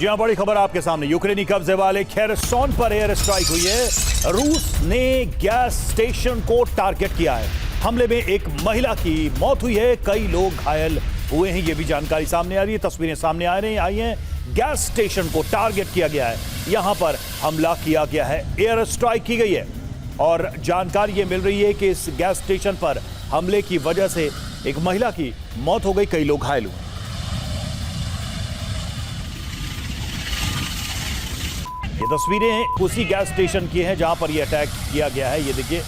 जी हां, बड़ी खबर आपके सामने। यूक्रेनी कब्जे वाले खेरसोन पर एयर स्ट्राइक हुई है। रूस ने गैस स्टेशन को टारगेट किया है। हमले में एक महिला की मौत हुई है, कई लोग घायल हुए हैं, ये भी जानकारी सामने आ रही है। तस्वीरें सामने आई हैं। गैस स्टेशन को टारगेट किया गया है, यहां पर हमला किया गया है, एयर स्ट्राइक की गई है और जानकारी ये मिल रही है कि इस गैस स्टेशन पर हमले की वजह से एक महिला की मौत हो गई, कई लोग घायल हुए। ये तस्वीरें उसी गैस स्टेशन की हैं जहां पर ये अटैक किया गया है। ये देखिए,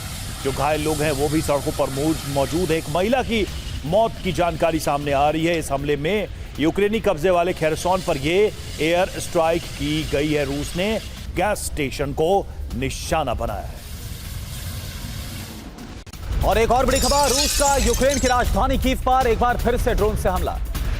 जो घायल लोग हैं वो भी सड़कों पर मौजूद है। एक महिला की मौत की जानकारी सामने आ रही है। इस हमले में यूक्रेनी कब्जे वाले खेरसोन पर ये एयर स्ट्राइक की गई है। रूस ने गैस स्टेशन को निशाना बनाया है। और एक और बड़ी खबर, रूस का यूक्रेन की राजधानी कीव पर एक बार फिर से ड्रोन से हमला।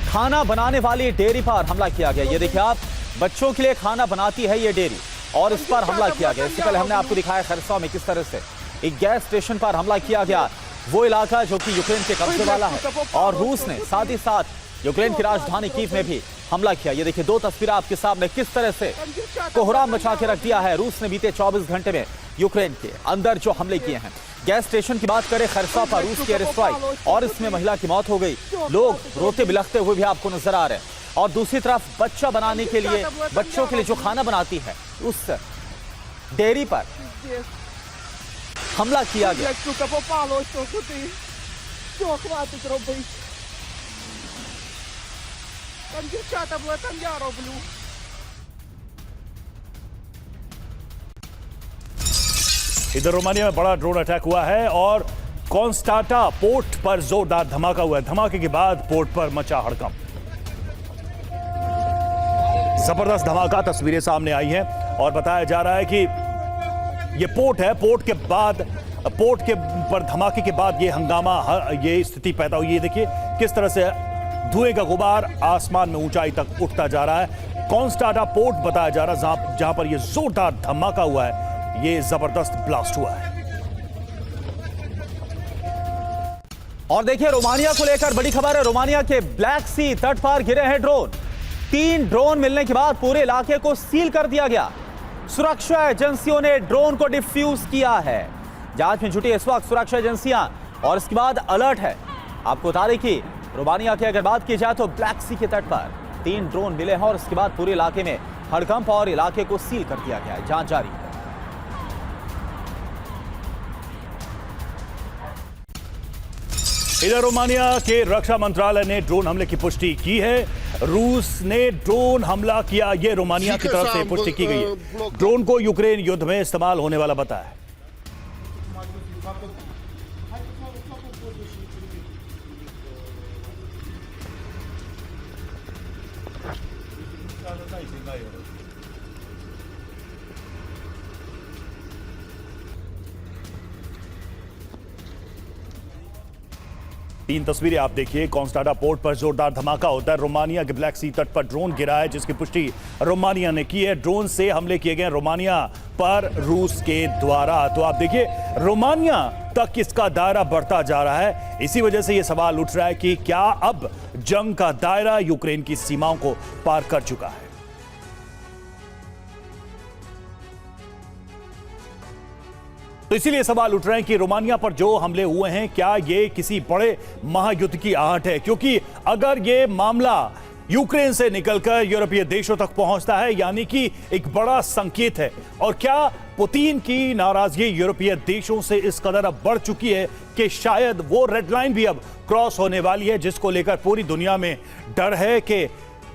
खाना बनाने वाली डेयरी पर हमला किया गया। ये देखिए आप, बच्चों के लिए खाना बनाती है ये डेयरी और इस पर हमला किया गया। इससे पहले हमने आपको दिखाया खेरसोन में किस तरह से एक गैस स्टेशन पर हमला किया गया, वो इलाका जो कि यूक्रेन के कब्जे वाला है। और रूस ने साथ ही साथ यूक्रेन की राजधानी कीव में भी हमला किया। ये देखिए दो तस्वीरें आपके सामने, किस तरह से कोहराम मचा के रख दिया है रूस ने बीते 24 घंटे में यूक्रेन के अंदर जो हमले किए हैं। गैस स्टेशन की बात करें, खेरसोन पर रूस की एयर स्ट्राइक और इसमें महिला की मौत हो गई। लोग रोते बिलखते हुए भी आपको नजर आ रहे हैं। और दूसरी तरफ बच्चा बनाने के लिए, बच्चों के लिए जो खाना बनाती है, उस डेयरी पर हमला किया गया। इधर रोमानिया में बड़ा ड्रोन अटैक हुआ है और कॉन्स्टांटा पोर्ट पर जोरदार धमाका हुआ है। धमाके के बाद पोर्ट पर मचा हड़कंप। जबरदस्त धमाका, तस्वीरें सामने आई हैं और बताया जा रहा है कि ये पोर्ट है। पोर्ट के पर धमाके के बाद ये हंगामा, ये स्थिति पैदा हुई है। देखिए किस तरह से धुएं का गुबार आसमान में ऊंचाई तक उठता जा रहा है। कॉन्स्टांटा पोर्ट बताया जा रहा है जहां पर ये जोरदार धमाका हुआ है, ये जबरदस्त ब्लास्ट हुआ है। और देखिए रोमानिया को लेकर बड़ी खबर है। रोमानिया के ब्लैक सी तट पर गिरे हैं ड्रोन। 3 ड्रोन मिलने के बाद पूरे इलाके को सील कर दिया गया। सुरक्षा एजेंसियों ने ड्रोन को डिफ्यूज किया है। जांच में जुटी इस वक्त सुरक्षा एजेंसियां और इसके बाद अलर्ट है। आपको बता दें कि रोमानिया की अगर बात की जाए तो ब्लैक सी के तट पर 3 ड्रोन मिले हैं और इसके बाद पूरे इलाके में हड़कंप और इलाके को सील कर दिया गया है। जांच जारी है। इधर रोमानिया के रक्षा मंत्रालय ने ड्रोन हमले की पुष्टि की है। रूस ने ड्रोन हमला किया, ये रोमानिया की तरफ से पुष्टि की गई है। ड्रोन को यूक्रेन युद्ध में इस्तेमाल होने वाला बताया है। तीन तस्वीरें आप देखिए। कॉन्स्टांटा पोर्ट पर जोरदार धमाका होता है। रोमानिया के ब्लैक सी तट पर ड्रोन गिरा है, जिसकी पुष्टि रोमानिया ने की है। ड्रोन से हमले किए गए रोमानिया पर रूस के द्वारा। तो आप देखिए रोमानिया तक इसका दायरा बढ़ता जा रहा है। इसी वजह से यह सवाल उठ रहा है कि क्या अब जंग का दायरा यूक्रेन की सीमाओं को पार कर चुका है। तो इसीलिए सवाल उठ रहे हैं कि रोमानिया पर जो हमले हुए हैं, क्या ये किसी बड़े महायुद्ध की आहट है? क्योंकि अगर ये मामला यूक्रेन से निकलकर यूरोपीय देशों तक पहुंचता है, यानी कि एक बड़ा संकेत है। और क्या पुतिन की नाराजगी यूरोपीय देशों से इस कदर अब बढ़ चुकी है कि शायद वो रेड लाइन भी अब क्रॉस होने वाली है, जिसको लेकर पूरी दुनिया में डर है कि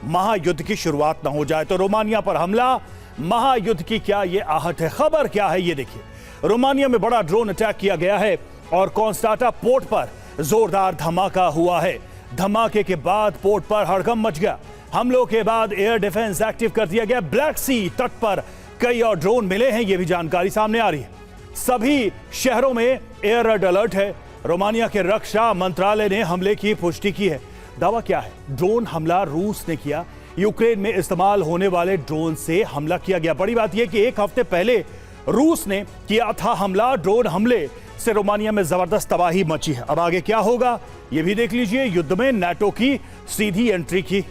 महायुद्ध की शुरुआत ना हो जाए। तो रोमानिया पर हमला, महायुद्ध की क्या ये आहट है? खबर क्या है, ये देखिए। रोमानिया में बड़ा ड्रोन अटैक किया गया है और कॉन्स्टांटा पोर्ट पर जोरदार धमाका हुआ है। धमाके के बाद पोर्ट पर हड़कंप मच गया। हमलों के बाद एयर डिफेंस एक्टिव कर दिया गया। ब्लैक सी तट पर कई और ड्रोन मिले हैं, यह भी जानकारी सामने आ रही है। सभी शहरों में एयर रेड अलर्ट है। रोमानिया के रक्षा मंत्रालय ने हमले की पुष्टि की है। दावा क्या है? ड्रोन हमला रूस ने किया। यूक्रेन में इस्तेमाल होने वाले ड्रोन से हमला किया गया। बड़ी बात यह कि एक हफ्ते पहले रूस ने किया था हमला। ड्रोन हमले से रोमानिया में जबरदस्त तबाही मची है। अब आगे क्या होगा ये भी देख लीजिए। युद्ध में नाटो की सीधी एंट्री की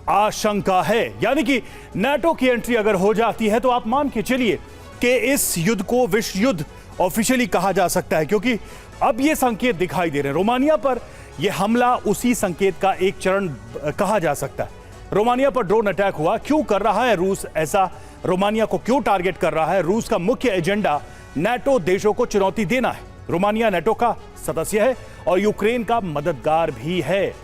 आशंका है। यानी कि नाटो की एंट्री अगर हो जाती है तो आप मान के चलिए कि इस युद्ध को विश्व युद्ध ऑफिशियली कहा जा सकता है, क्योंकि अब ये संकेत दिखाई दे रहे हैं। रोमानिया पर यह हमला उसी संकेत का एक चरण कहा जा सकता है। रोमानिया पर ड्रोन अटैक हुआ, क्यों कर रहा है रूस ऐसा? रोमानिया को क्यों टारगेट कर रहा है? रूस का मुख्य एजेंडा नाटो देशों को चुनौती देना है। रोमानिया नाटो का सदस्य है और यूक्रेन का मददगार भी है।